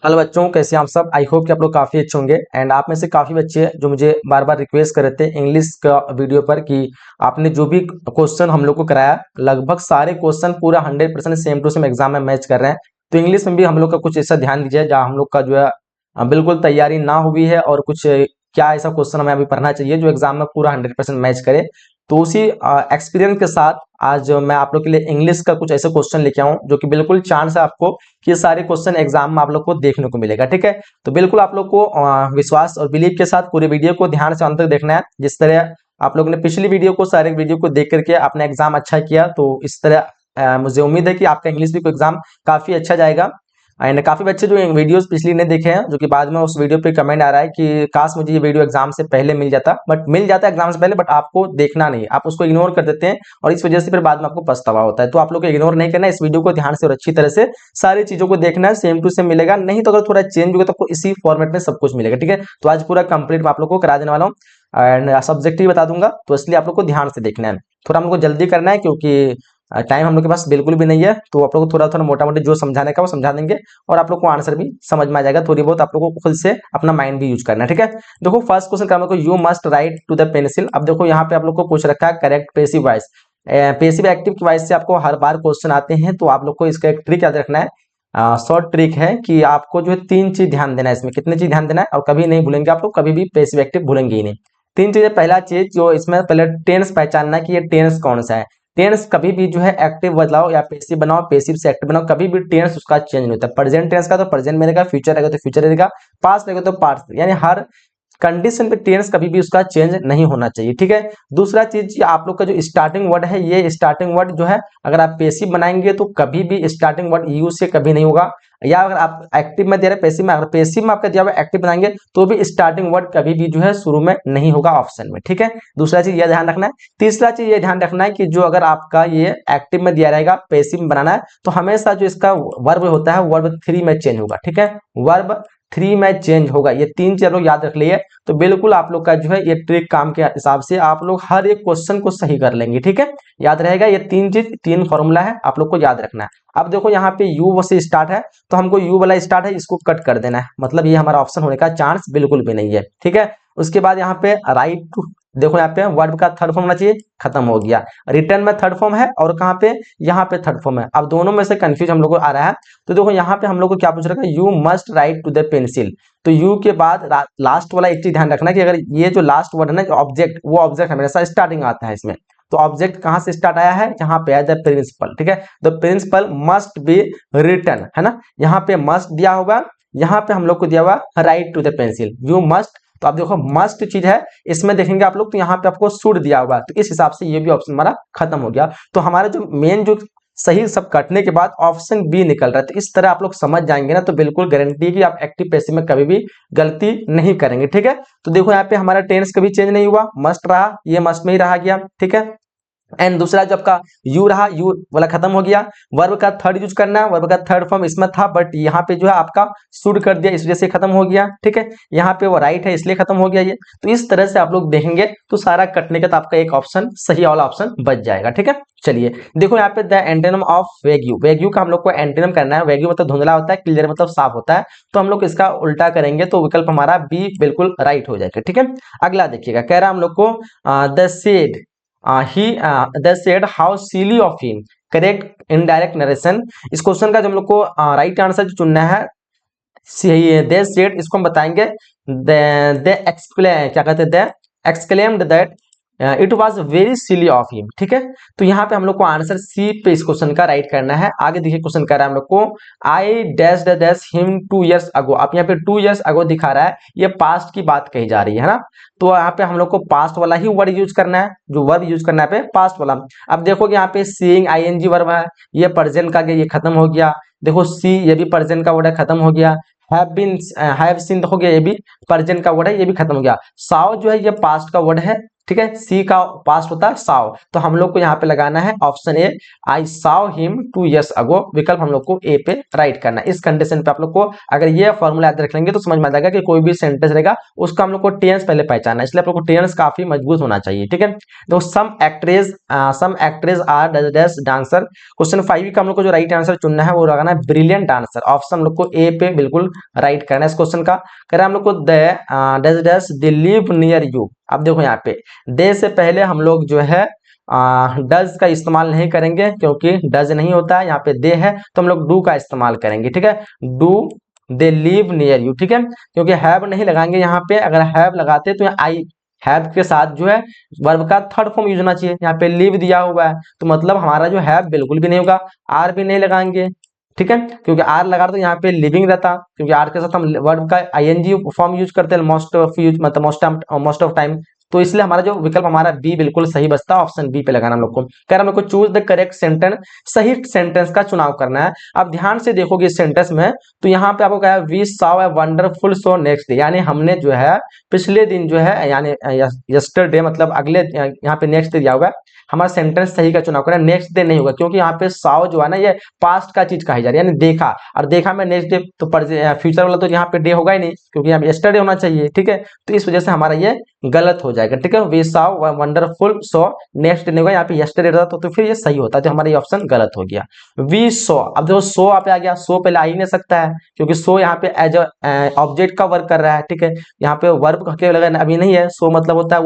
Hello बच्चों, कैसे हैं आप सब। आई होप कि आप लोग काफ़ी अच्छे होंगे। एंड आप में से काफ़ी बच्चे जो मुझे बार बार रिक्वेस्ट कर रहे थे इंग्लिश का वीडियो पर कि आपने जो भी क्वेश्चन हम लोग को कराया लगभग सारे क्वेश्चन पूरा 100% सेम टू सेम एग्जाम में मैच कर रहे हैं। तो इंग्लिश में भी हम लोग का कुछ ऐसा ध्यान दीजिए जहाँ हम लोग का जो है बिल्कुल तैयारी ना हुई है और कुछ क्या ऐसा क्वेश्चन हमें अभी पढ़ना चाहिए जो एग्जाम में पूरा 100% मैच करे। तो उसी एक्सपीरियंस के साथ आज मैं आप लोग के लिए इंग्लिश का कुछ ऐसे क्वेश्चन लेके आऊँ जो कि बिल्कुल चांस है आपको कि ये सारे क्वेश्चन एग्जाम में आप लोग को देखने को मिलेगा। ठीक है, तो बिल्कुल आप लोग को विश्वास और बिलीव के साथ पूरे वीडियो को ध्यान से अंत तक देखना है। जिस तरह आप लोग ने पिछली वीडियो को सारे वीडियो को देख करके अपना एग्जाम अच्छा किया, तो इस तरह मुझे उम्मीद है कि आपका इंग्लिश भी एग्जाम काफी अच्छा जाएगा। एंड काफी बच्चे जो वीडियोस पिछली नहीं देखे हैं, जो कि बाद में उस वीडियो पे कमेंट आ रहा है कि काश मुझे ये वीडियो एग्जाम से पहले मिल जाता, बट मिल जाता है एग्जाम से पहले, बट आपको देखना नहीं, आप उसको इग्नोर कर देते हैं और इस वजह से फिर बाद में आपको पछतावा होता है। तो आप लोग को इग्नोर नहीं करना है, इस वीडियो को ध्यान से और अच्छी तरह से सारी चीजों को देखना है, सेम टू सेम मिलेगा। नहीं तो अगर थोड़ा चेंज होगा तो आपको इसी फॉर्मेट में सब कुछ मिलेगा। ठीक है, तो आज पूरा कंप्लीट मैं आप लोग को करा देने वाला हूँ एंड सब्जेक्ट भी बता दूंगा, तो इसलिए आप लोग को ध्यान से देखना है। थोड़ा हम लोग को जल्दी करना है क्योंकि टाइम हम लोग के पास बिल्कुल भी नहीं है। तो आप लोग को थोड़ा थोड़ा मोटा मोटी जो समझाने का वो समझा देंगे और आप लोग को आंसर भी समझ में आ जाएगा। थोड़ी बहुत आप लोगों को खुद से अपना माइंड भी यूज करना है। ठीक है, देखो फर्स्ट क्वेश्चन का हम लोग को you must write to the pencil. अब देखो यहाँ पे आप लोग को पूछ रखा है correct passive voice. Passive active की वॉइस से आपको हर बार क्वेश्चन आते हैं, तो आप लोग को इसका एक ट्रिक याद रखना है। शॉर्ट ट्रिक है कि आपको जो है तीन चीज ध्यान देना है, इसमें कितनी चीज ध्यान देना है और कभी नहीं भूलेंगे आप लोग, कभी भी पेसिव एक्टिव भूलेंगे ही नहीं। तीन चीजें, पहला चीज जो इसमें पहले टेंस पहचानना कि ये टेंस कौन सा है। टेंस कभी भी जो है एक्टिव बदलाओ या पेसिव बनाओ, पेसिव से एक्टिव बनाओ, कभी भी टेंस उसका चेंज नहीं होता। प्रेजेंट टेंस का तो प्रेजेंट में रहेगा, फ्यूचर रहेगा तो फ्यूचर रहेगा, पास्ट रहेगा तो पास्ट, यानी हर कंडीशन पे टेंस कभी भी उसका चेंज नहीं होना चाहिए। ठीक है, दूसरा चीज आप लोग का जो स्टार्टिंग वर्ड है, ये स्टार्टिंग वर्ड जो है अगर आप पेसिव बनाएंगे तो कभी भी स्टार्टिंग वर्ड यू से कभी नहीं होगा। या अगर आप एक्टिव में दे रहे पेसिव में, अगर पेसिव में आपका दिया हुआ एक्टिव बनाएंगे तो भी स्टार्टिंग वर्ड कभी भी जो है शुरू में नहीं होगा ऑप्शन में। ठीक है, दूसरा चीज ये ध्यान रखना है। तीसरा चीज ये ध्यान रखना है कि जो अगर आपका ये एक्टिव में दिया रहेगा पेसिव में बनाना है तो हमेशा जो इसका वर्ब होता है वर्ब 3 में चेंज होगा। ठीक है, वर्ब 3 में चेंज होगा। ये तीन चीज लोग याद रख लिए तो बिल्कुल आप लोग का जो है ये ट्रिक काम के हिसाब से आप लोग हर एक क्वेश्चन को सही कर लेंगे। ठीक है, याद रहेगा ये तीन चीज, तीन फॉर्मूला है, आप लोग को याद रखना है। अब देखो यहाँ पे यू से स्टार्ट है तो हमको यू वाला स्टार्ट है, इसको कट कर देना है, मतलब ये हमारा ऑप्शन होने का चांस बिल्कुल भी नहीं है। ठीक है, उसके बाद यहाँ पे राइट टू, देखो यहाँ पे वर्ब का थर्ड फॉर्म होना चाहिए, खत्म हो गया। रिटर्न में थर्ड फॉर्म है और कहाँ पे, यहाँ पे थर्ड फॉर्म है। अब दोनों में से कंफ्यूज हम लोग को आ रहा है। तो देखो यहाँ पे हम लोग को क्या पूछ रखा है, you must write to the pencil. तो यू के बाद लास्ट वाला एक चीज ध्यान रखना कि अगर ये जो लास्ट वर्ड है ना, ऑब्जेक्ट, वो ऑब्जेक्ट हमेशा स्टार्टिंग आता है इसमें। तो ऑब्जेक्ट कहां से स्टार्ट आया है, यहाँ पे है द प्रिंसिपल। ठीक है, the principal must be return, है ना, यहाँ पे मस्ट दिया होगा, यहाँ पे हम लोग को दिया हुआ write to the pencil, you must. तो आप देखो मस्ट चीज है, इसमें देखेंगे आप लोग तो यहाँ पे आपको शुड दिया होगा, तो इस हिसाब से ये भी ऑप्शन हमारा खत्म हो गया। तो हमारा जो मेन जो सही सब कटने के बाद ऑप्शन बी निकल रहा है। तो इस तरह आप लोग समझ जाएंगे ना, तो बिल्कुल गारंटी है कि आप एक्टिव पैसिव में कभी भी गलती नहीं करेंगे। ठीक है, तो देखो यहाँ पे हमारा टेंस कभी चेंज नहीं हुआ, मस्ट रहा, ये मस्ट में ही रहा गया। ठीक है, एंड दूसरा जो आपका यू रहा, यू वाला खत्म हो गया। वर्ब का थर्ड यूज करना है, वर्ब का थर्ड फॉर्म इसमें था बट यहाँ पे जो है आपका शुड कर दिया, इस वजह से खत्म हो गया। ठीक है, यहाँ पे वो राइट है इसलिए खत्म हो गया ये। तो इस तरह से आप लोग देखेंगे तो सारा कटने का तो आपका एक ऑप्शन सही वाला ऑप्शन बच जाएगा। ठीक है, चलिए देखो यहाँ पे द एंटोनिम ऑफ वेग्यू, वेग्यू का हम लोग को एंटोनिम करना है। वेग्यू मतलब धुंधला होता है, क्लियर मतलब साफ होता है, तो हम लोग इसका उल्टा करेंगे तो विकल्प हमारा बी बिल्कुल राइट हो जाएगा। ठीक है, अगला देखिएगा, कह रहा है हम लोग को the said he they said how silly of him, correct indirect narration. इस क्वेश्चन का जो हम लोग को राइट आंसर जो चुनना है, दे सेड, इसको हम बताएंगे दे एक्सप्लेन, क्या कहते हैं, they exclaimed that it was very silly of him. ठीक है, तो यहाँ पे हम लोग को आंसर सी पे इस क्वेश्चन का राइट करना है। आगे देखिए क्वेश्चन कर रहा है हम लोग को I dash dash him 2 years अगो। आप यहाँ पे 2 years अगो दिखा रहा है, ये पास्ट की बात कही जा रही है ना, तो यहाँ पे हम लोग को पास्ट वाला ही वर्ड यूज करना है, जो वर्ब यूज करना है पे पास्ट वाला। अब देखोगे यहाँ पे सीइंग आईएनजी वर्ब है, ये प्रेजेंट का ये खत्म हो गया। देखो सी, ये भी प्रेजेंट का वर्ड है, खत्म हो गया। हैव बीन, हैव सीन देखोगे ये भी प्रेजेंट का वर्ड है, ये भी खत्म हो गया। साउ जो है ये पास्ट का वर्ड है, ठीक है, सी का पास्ट होता है साव, तो हम लोग को यहाँ पे लगाना है option A, I Sao him 2 years अगो, विकल्प हम लोग को ए पे राइट करना है। इस कंडीशन पे आप लोग को अगर ये फॉर्मूला याद रख लेंगे तो समझ में आ जाएगा कि कोई भी सेंटेंस रहेगा उसका हम लोग को टेंस पहले पहचानना है, इसलिए आप लोग को टेंस काफी मजबूत होना चाहिए। ठीक है, तो some actress are dash dancer, question 5 का हम लोग को जो राइट आंसर चुनना है वो लगाना है ब्रिलियंट डांसर, ऑप्शन हम लोग को ए पे बिल्कुल राइट करना है इस क्वेश्चन का। कह रहा है हम लोग को does dash they live near you, अब देखो यहाँ पे दे से पहले हम लोग जो है डज का इस्तेमाल नहीं करेंगे क्योंकि डज नहीं होता है, यहाँ पे दे है तो हम लोग डू का इस्तेमाल करेंगे। ठीक है, do they live near you, ठीक है, क्योंकि हैव नहीं लगाएंगे यहाँ पे, अगर हैव लगाते तो आई हैव के साथ जो है वर्ब का थर्ड फॉर्म यूज होना चाहिए, यहाँ पे लिव दिया हुआ है तो मतलब हमारा जो हैव बिल्कुल भी नहीं होगा, आर भी नहीं लगाएंगे। ठीक है, क्योंकि आर लगा तो यहाँ पे लिविंग रहता, क्योंकि आर के साथ हम वर्ब का आईएनजी फॉर्म यूज करते हैं मोस्ट ऑफ यूज, मतलब मोस्ट ऑफ टाइम, तो इसलिए हमारा जो विकल्प हमारा बी बिल्कुल सही बचता है, ऑप्शन बी पे लगाना हम लोग को। कह रहा है हम लोग को चूज द करेक्ट सेंटेंस, सही सेंटेंस का चुनाव करना है। अब ध्यान से देखोगे इस सेंटेंस में तो यहाँ पे आपको कहा है we saw a wonderful show next day, यानी हमने जो है पिछले दिन जो है यानी यस्टरडे मतलब अगले, यहाँ पे नेक्स्ट डे दिया हुआ है, हमारा सेंटेंस सही का चुनाव करना है, नेक्स्ट डे नहीं होगा क्योंकि यहाँ पे साव जो है ना ये पास्ट का चीज कही जा रही है, यानी देखा, और देखा में नेक्स्ट डे तो फ्यूचर वाला तो यहाँ पे डे होगा ही नहीं क्योंकि यहाँ पे यस्टरडे होना चाहिए। ठीक है, तो इस वजह से हमारा ये गलत हो जाएगा। ठीक है, we saw wonderful show next day नहीं होगा, यहाँ पे यस्टरडे रहता तो फिर ये सही होता, तो हमारा ये ऑप्शन गलत हो गया। वी सॉ, अब देखो सो आप आ गया, सो पहले आ ही नहीं सकता है क्योंकि सो यहाँ पे एज ऑब्जेक्ट का वर्क कर रहा है। ठीक है, यहाँ पे वर्ब के लगा अभी नहीं है, सो मतलब होता है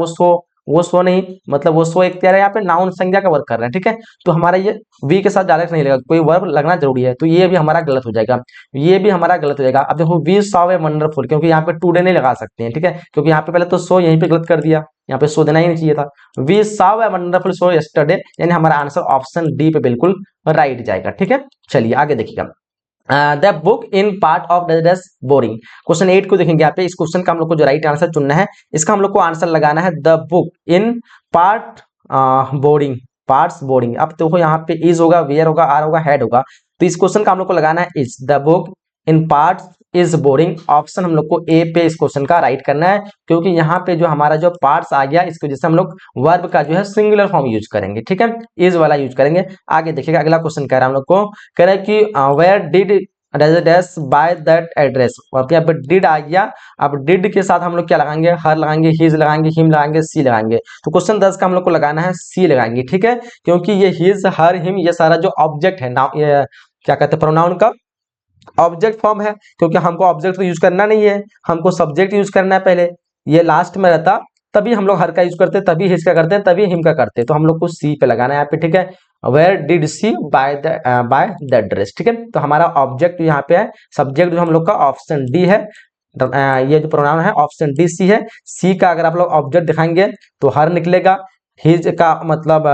वो सो नहीं, मतलब वो सो एक यहाँ पे नाउन संज्ञा का वर्क कर रहा है। ठीक है, तो हमारा ये वी के साथ डायरेक्ट नहीं लगेगा, कोई वर्ब लगना जरूरी है, तो ये भी हमारा गलत हो जाएगा, ये भी हमारा गलत हो जाएगा। अब देखो वी सॉ ए वंडरफुल, क्योंकि यहाँ पे टुडे नहीं लगा सकते हैं। ठीक है, क्योंकि यहाँ पे पहले तो सो यहीं पे गलत कर दिया, यहाँ पे सो देना ही नहीं चाहिए था। We saw a wonderful show yesterday, यानी हमारा आंसर ऑप्शन डी पे बिल्कुल राइट जाएगा। ठीक है, चलिए आगे देखिएगा। The book in part of दस बोरिंग, क्वेश्चन 8 को देखेंगे यहाँ पे, इस क्वेश्चन का हम लोग को जो राइट आंसर चुनना है, इसका हम लोग को आंसर लगाना है the book in part boring, parts boring. अब देखो यहाँ पे इज होगा, वेयर होगा, आर होगा, हेड होगा, तो इस क्वेश्चन का हम लोग को लगाना है is, the book in parts is boring, option हम लोग को ए पे इस क्वेश्चन का राइट करना है, क्योंकि यहाँ पे जो हमारा जो पार्ट्स आ गया इसकी वजह से हम लोग वर्ब का जो है सिंगुलर फॉर्म यूज करेंगे। ठीक है, इज वाला यूज करेंगे। आगे देखिएगा अगला क्वेश्चन कह रहा है हम लोग को, कह रहा है कि where did dash buy that address, और यहाँ पे डिड आ गया, अब डिड के साथ हम लोग क्या लगाएंगे, हर लगाएंगे, हिज लगाएंगे, हिम लगाएंगे, सी लगाएंगे, तो क्वेश्चन 10 का हम लोग को लगाना है सी लगाएंगे। ठीक है, क्योंकि ये हिज, हर, हिम ये सारा जो ऑब्जेक्ट है ना, ये क्या कहते हैं प्रोनाउन का ऑब्जेक्ट फॉर्म है, क्योंकि हमको ऑब्जेक्ट तो यूज करना नहीं है, हमको सब्जेक्ट यूज करना है पहले, ये लास्ट में रहता तभी हम लोग हर का यूज करते, तभी हिज का करते हैं, तभी हिम का करते, तो हम लोग को सी पे लगाना है यहाँ पे। ठीक है, where did she buy the dress. ठीक है, तो हमारा ऑब्जेक्ट यहाँ पे है, सब्जेक्ट जो हम लोग का ऑप्शन डी है, ये जो प्रोनाउन है ऑप्शन डी सी है। सी का अगर आप लोग ऑब्जेक्ट दिखाएंगे तो हर निकलेगा, हिज का मतलब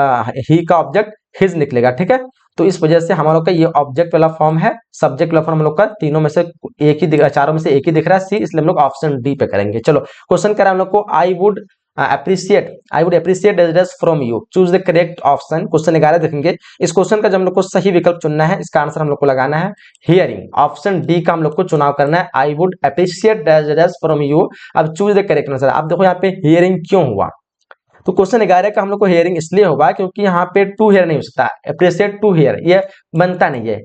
ही का ऑब्जेक्ट हिज निकलेगा। ठीक है, तो इस वजह से हमारा का ये ऑब्जेक्ट वाला फॉर्म है, सब्जेक्ट वाला फॉर्म हम लोग का तीनों में से एक ही दिख, चारों में से एक ही दिख रहा है सी, इसलिए हम लोग ऑप्शन डी पे करेंगे। चलो क्वेश्चन कह रहा है हम लोग को, आई would appreciate address from you, choose the correct option. Question 11 देखेंगे, इस क्वेश्चन का जब हम लोग को सही विकल्प चुनना है, इसका आंसर हम लोग को लगाना है हियरिंग, ऑप्शन डी का हम लोग को चुनाव करना है, आई would appreciate address from you. अब चूज द करेक्ट आंसर, आप देखो यहाँ पे हियरिंग क्यों हुआ, तो क्वेश्चन 11 का हम लोग को हियरिंग इसलिए होगा क्योंकि यहाँ पे टू हेयर नहीं हो सकता, अप्रिशिएट टू हेयर ये बनता नहीं है,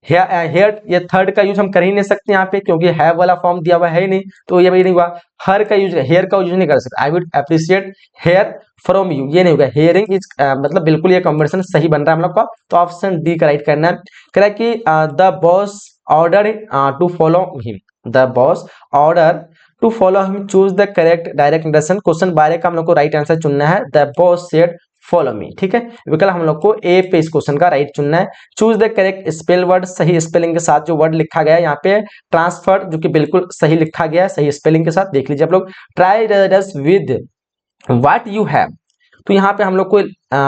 हेयर ये थर्ड का यूज हम कर ही नहीं सकते यहाँ पे, क्योंकि हैव वाला फॉर्म दिया हुआ है ही नहीं, तो ये भी नहीं हुआ। हर का यूज, हेयर का यूज नहीं कर सकते, I would appreciate hear from you, ये नहीं होगा। हेयरिंग इज मतलब बिल्कुल ये कॉम्बिनेशन सही बन रहा है हम लोग का, तो ऑप्शन डी का राइट करना है। कह रहा है कि the boss order to follow him, the boss order to follow him, choose the correct direct direction. Question 12 का हम लोग को राइट आंसर चुनना है, the boss said follow me. ठीक है, विकल्प हम लोग को ए पे इस क्वेश्चन का राइट चुनना है। Choose the correct spell word, सही स्पेलिंग के साथ जो वर्ड लिखा गया है यहाँ पे ट्रांसफर, जो कि बिल्कुल सही लिखा गया है, सही स्पेलिंग के साथ देख लीजिए आप लोग। Try with what you have, तो यहाँ पे हम लोग को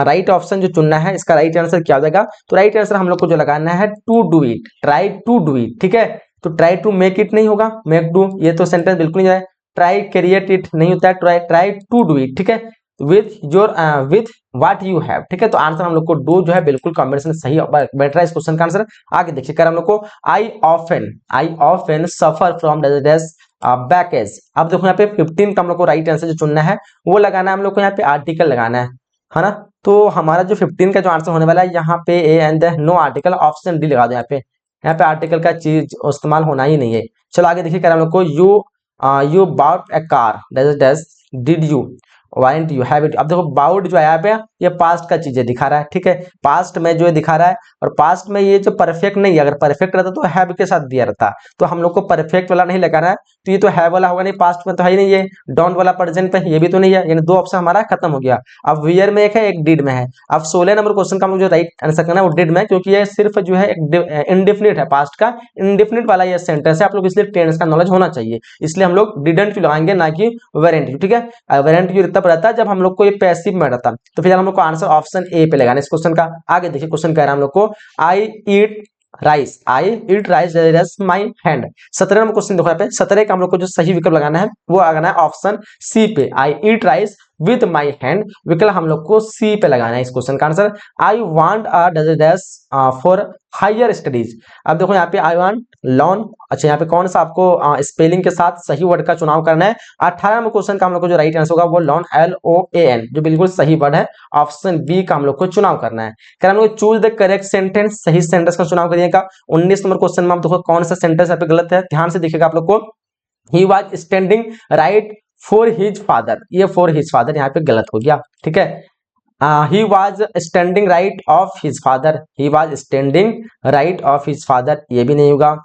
राइट ऑप्शन जो चुनना है, इसका राइट आंसर क्या हो जाएगा, तो राइट आंसर हम लोग को जो लगाना है to do it, try to do it. ठीक है, तो ट्राई टू मेक इट नहीं होगा, मेक डू, ये तो सेंटेंस बिल्कुल नहीं है। ट्राई क्रिएट इट नहीं होता है, ट्राई टू डू इट। ठीक है, विथ व्हाट यू हैव। ठीक है, तो आंसर हम लोग को डू जो है बिल्कुल कॉम्बिनेशन सही बैठ रहा है इस क्वेश्चन का आंसर। आगे देखिए कर हम लोग को, I often suffer from baggage. अब देखो यहाँ पे 15 का हम लोग को राइट आंसर जो चुनना है वो लगाना है हम लोग को, यहाँ पे आर्टिकल लगाना है ना। तो हमारा जो 15 का जो आंसर होने वाला है यहाँ पे A and no article, option D लगा दो। यहाँ पे आर्टिकल का चीज इस्तेमाल होना ही नहीं है। चलो आगे देखिए, कह रहा हम लोग को you bought a car dash did you want you have it. अब देखो बाउट जो है यहाँ पे ये पास्ट का चीजें दिखा रहा है, ठीक है, पास्ट में जो है दिखा रहा है, और पास्ट में ये जो परफेक्ट नहीं है, अगर परफेक्ट रहता तो हैव के साथ दिया रहता, तो हम लोग को परफेक्ट वाला नहीं लगाना है, तो ये तो हैव वाला होगा नहीं, पास्ट में तो है ही नहीं, ये डोंट वाला प्रेजेंट पे ये भी तो नहीं है, यानी दो ऑप्शन हमारा खत्म हो गया। अब वियर में एक है, एक डिड में है। अब 16 नंबर क्वेश्चन का हम लोग जो राइट आंसर करना है वो डिड में, क्योंकि ये सिर्फ जो है इंडेफिनिट है, पास्ट का इंडेफिनिट वाला ये सेंटेंस है, आप लोग इसलिए टेंस का नॉलेज होना चाहिए, इसलिए हम लोग डिडंट क्यों लगाएंगे ना कि वेरेंट यू, ठीक है। वेरेंट यू तब रहता है जब हम लोग को ये पैसिव में रहता, तो फिर हम लोग को आंसर ऑप्शन ए पे लगाना इस क्वेश्चन का। आगे देखिए क्वेश्चन कह रहा है हम लोग को आई ईट राइस रस माई हैंड। 17 नंबर क्वेश्चन देखो यहाँ पे, 17 का हम लोग को जो सही विकल्प लगाना है वो लगाना है ऑप्शन सी पे, I eat rice with my hand, विकल्प हम लोग को सी पे लगाना है इस क्वेश्चन का answer. I want a dash for higher studies. अब देखो यहाँ पे आई वांट लॉन, अच्छा यहाँ पे कौन सा आपको स्पेलिंग के साथ सही वर्ड का चुनाव करना है। 18 नंबर क्वेश्चन का हम लोग को जो राइट आंसर होगा वो लॉन LOAN, जो बिल्कुल सही वर्ड है, ऑप्शन बी का हम लोग को चुनाव करना है। हम लोग चूज द करेक्ट सेंटेंस, सही सेंटेंस का चुनाव करिएगा। 19 नंबर क्वेश्चन में आप देखो कौन सा सेंटेंस यहाँ पे गलत है, ध्यान से देखिएगा आप लोग को। He was standing right for his father, ये फॉर हिज फादर यहाँ पे गलत हो गया, ठीक है। He was standing right of his father, he was standing right of his father, ये भी नहीं होगा।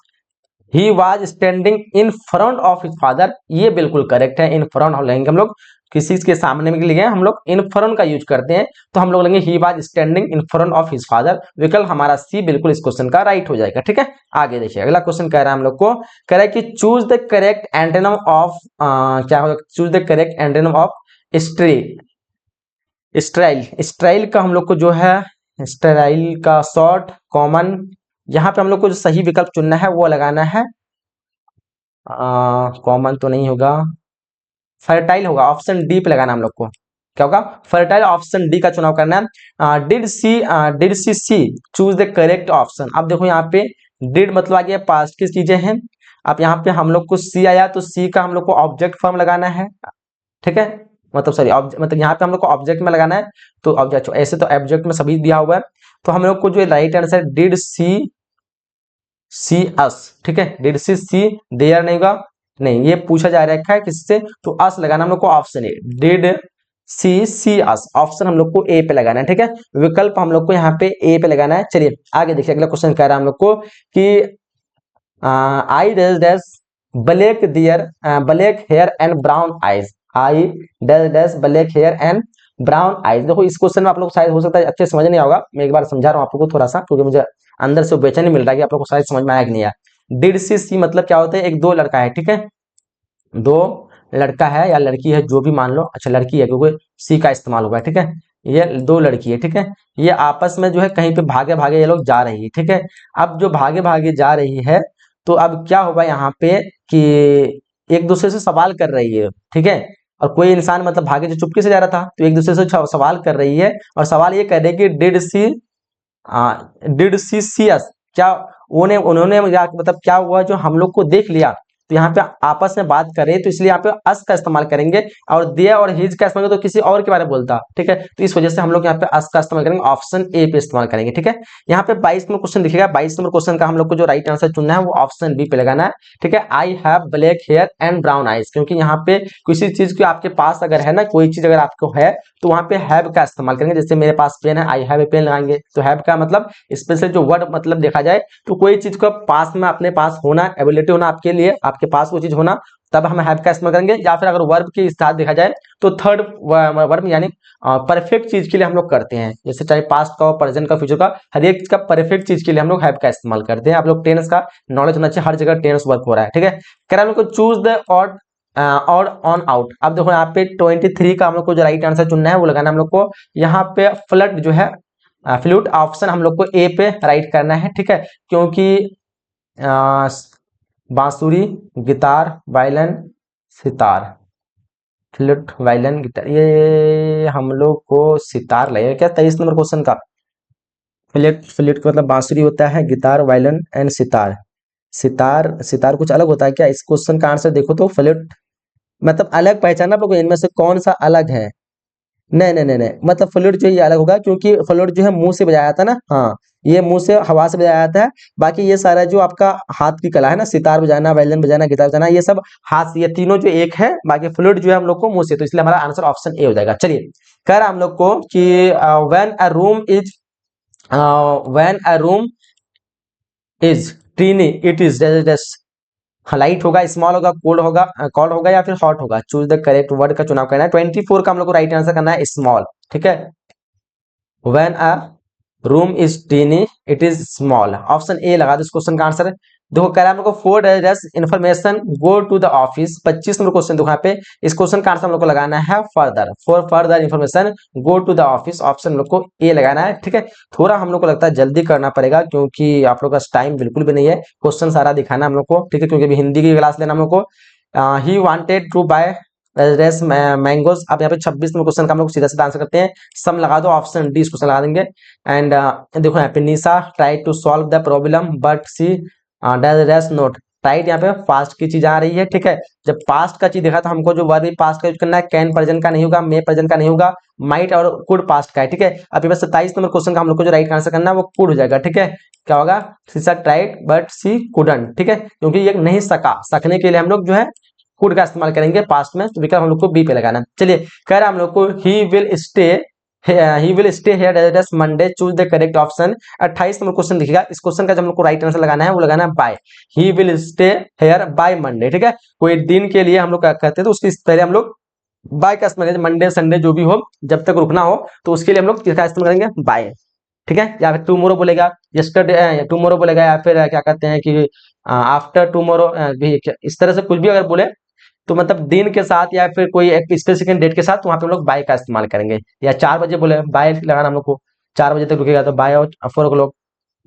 He was standing in front of his father, ये बिल्कुल करेक्ट है। इन फ्रंट हम लेंगे हम लोग किसी के सामने में लिए हम लोग इन फ्रंट का यूज करते हैं, तो हम लोग लेंगे he was standing in front of his father, विकल्प हमारा सी बिल्कुल इस क्वेश्चन का राइट हो जाएगा, ठीक है। आगे देखिए अगला क्वेश्चन कह रहा है हम लोग को, कह रहा है कि choose the correct antonym of क्या होगा, choose the correct antonym of style. Style का हम लोग को जो है स्टाइल का शॉर्ट कॉमन, यहाँ पे हम लोग को जो सही विकल्प चुनना है वो लगाना है, कॉमन तो नहीं होगा, फर्टाइल होगा, ऑप्शन डी पे लगाना हम लोग को, क्या होगा फर्टाइल, ऑप्शन डी का चुनाव करना है। Did C C choose the correct option. अब देखो यहाँ पे डिड मतलब आ गया पास्ट की चीजें हैं, अब यहाँ पे हम लोग को सी आया तो सी का हम लोग को ऑब्जेक्ट फॉर्म लगाना है, ठीक है, मतलब सॉरी मतलब यहाँ पे हम लोग को ऑब्जेक्ट में लगाना है, तो ऑब्जेक्ट ऐसे तो ऑब्जेक्ट में सभी दिया हुआ है, तो हम लोग को जो राइट आंसर डिड सी अस, ठीक है, डिड सी देयर नहीं होगा, नहीं ये पूछा जा रखा है किससे, तो अस लगाना हम लोग को option A, did C us, option हम लोग को ए पे लगाना है, ठीक है, विकल्प हम लोग को यहाँ पे ए पे लगाना है। चलिए आगे देखिए अगला क्वेश्चन कह रहा है हम लोग को कि I dash black dear black hair and brown eyes, I dash black hair and brown eyes. देखो इस क्वेश्चन में आप लोग शायद हो सकता है अच्छे समझ नहीं होगा, मैं एक बार समझा रहा हूँ आप लोग को थोड़ा सा, क्योंकि मुझे अंदर से बेचैनी मिल रहा है कि आप लोग को शायद समझ में आया कि नहीं आया। डिड सी मतलब क्या होता है, एक दो लड़का है, ठीक है, दो लड़का है या लड़की है जो भी मान लो, अच्छा लड़की है क्योंकि सी का इस्तेमाल हुआ है, ठीक है, ये दो लड़की है, ठीक है, ये आपस में जो है कहीं पे भागे भागे ये लोग जा रही है, ठीक है। अब जो भागे भागे जा रही है तो अब क्या होगा यहाँ पे कि एक दूसरे से सवाल कर रही है, ठीक है, और कोई इंसान मतलब भागे जो चुपके से जा रहा था तो एक दूसरे से सवाल कर रही है, और सवाल ये कर रही है कि डिड सी अस, क्या उन्होंने मतलब क्या हुआ जो हम लोग को देख लिया, तो यहाँ पे आपस में बात करें तो इसलिए यहाँ पे अस का इस्तेमाल करेंगे, और दे और हिज का इस्तेमाल तो किसी और के बारे में बोलता, ठीक है, तो इस वजह से हम लोग यहाँ पे अस का इस्तेमाल करेंगे, ऑप्शन ए पे इस्तेमाल करेंगे, ठीक है। यहाँ पे 22 नंबर क्वेश्चन दिखेगा, 22 नंबर क्वेश्चन का हम लोग को जो राइट आंसर चुनना है वो ऑप्शन बी पे लगाना है, ठीक है, I have black hair and brown eyes, क्योंकि यहाँ पे किसी चीज की आपके पास अगर है ना, कोई चीज अगर आपको है तो वहां पे हैव का इस्तेमाल करेंगे, जैसे मेरे पास पेन है, आई हैव ए पेन लगाएंगे, तो हैव का मतलब स्पेशल जो वर्ड मतलब देखा जाए तो कोई चीज को पास में अपने पास होना, एबिलिटी होना, आपके लिए आपके पास वो चीज होना, तब हम हैव का इस्तेमाल करेंगे। या फिर अगर वर्ब के साथ देखा जाए तो थर्ड वर्ब यानी परफेक्ट चीज के लिए हम लोग करते हैं, जैसे चाहे पास्ट का हो, प्रेजेंट का, फ्यूचर का, हर एक का परफेक्ट चीज के लिए हम लोग हैव का इस्तेमाल करते हैं। आप लोग टेंस का नॉलेज होना चाहिए, हर जगह टेंस वर्क हो रहा है, ठीक है। कह रहा है हम लोग को choose the odd on out. अब देखो यहाँ पे 23 का हम लोग को जो राइट आंसर चुनना है वो लगाना हम लोग को, यहाँ पे फ्लड जो है फ्लूट ऑप्शन हम लोग को ए पे राइट करना है, ठीक है, क्योंकि बांसुरी, guitar, violin, sitar, flute, violin, guitar, ये हम लोग को सितार लगेगा क्या 23 नंबर क्वेश्चन का। फ्लूट का मतलब बांसुरी होता है, guitar, violin and sitar, sitar sitar कुछ अलग होता है क्या? इस क्वेश्चन का आंसर देखो तो फ्लूट मतलब अलग पहचानना पड़ेगा, इनमें से कौन सा अलग है। नहीं नहीं नहीं नहीं, मतलब फ्लूट जो है ये अलग होगा, क्योंकि फ्लूट जो है मुंह से बजाया जाता है ना, हाँ ये मुंह से हवा से बजाया जाता है। बाकी ये सारा जो आपका हाथ की कला है ना, सितार बजाना, वायलिन बजाना, गिटार बजाना, ये सब हाथ से, ये तीनों जो एक है। बाकी फ्लूट जो है हम लोग को मुंह से, तो इसलिए हमारा आंसर ऑप्शन ए हो जाएगा। चलिए, कह रहा हम लोग को कि when a room is tiny it is light होगा, स्मॉल होगा, कोल्ड होगा, कोल्ड होगा या फिर हॉट होगा। चूज द करेक्ट वर्ड का चुनाव करना है। 24 का हम लोग को राइट आंसर करना है स्मॉल। ठीक है, when a room is tiny it is small, option A लगा दो इस क्वेश्चन का आंसर। देखो कह रहा है हम लोग को for information go to the office, 25 number question देखो यहाँ पे। इस क्वेश्चन का आंसर हम लोग को लगाना है further, for further information go to the office, option हम लोग को ए लगाना है। ठीक है, थोड़ा हम लोग को लगता है जल्दी करना पड़ेगा, क्योंकि आप लोग का टाइम बिल्कुल भी नहीं है क्वेश्चन सारा दिखाना हम लोग को। ठीक है, क्योंकि अभी हिंदी की क्लास लेना हम लोग को। He wanted to buy race mangoes. अब यहाँ पे 26 नंबर क्वेश्चन का हम लोग सीधा सीधा आंसर करते हैं। सम लगा दो, ऑप्शन डी इस क्वेश्चन लगा देंगे। एंड देखो यहाँ पे Nisha try to solve the problem but she does race not. Right, यहाँ पे पास्ट की चीज आ रही है। ठीक है, जब पास्ट का चीज देखा तो हमको जो वर्ड पास्ट का यूज करना है, कैन प्रेजेंट का नहीं होगा, मे प्रेजेंट का नहीं होगा, माइट और कुड पास्ट का है। ठीक है, अभी बस 27 नंबर क्वेश्चन का हम लोग को जो राइट आंसर करना है वो कुड हो जाएगा। ठीक है, क्या होगा, सी ट्राइड बट सी कुडंट। ठीक है, क्योंकि ये नहीं सका, सकने के लिए हम लोग जो है कुड का इस्तेमाल करेंगे पास्ट में, तो विकल्प हम लोग को बी पे लगाना है। चलिए, कह रहा है हम लोग को he will stay here as Monday, choose the correct option. 28 number question दिखेगा, इस क्वेश्चन का जब हम लोग को राइट आंसर लगाना है वो लगाना है by. He will stay here by Monday. ठीक है, कोई दिन के लिए हम लोग क्या कहते हैं तो उसके पहले हम लोग बाय का इस्तेमाल, मंडे संडे जो भी हो, जब तक रुकना हो तो उसके लिए हम लोग किसका इस्तेमाल करेंगे, बाय। ठीक है, या फिर टुमारो बोलेगा, यस्टरडे टुमारो बोलेगा, या फिर क्या कहते हैं कि आफ्टर टुमारो भी, इस तरह से कुछ भी अगर बोले तो मतलब दिन के साथ या फिर कोई एक स्पेसिफिक डेट के साथ वहां पे हम लोग बाय का इस्तेमाल करेंगे। या 4 बजे बोले बाय लगाना हम लोग को, 4 बजे तक रुकेगा तो बाय 4 o'clock,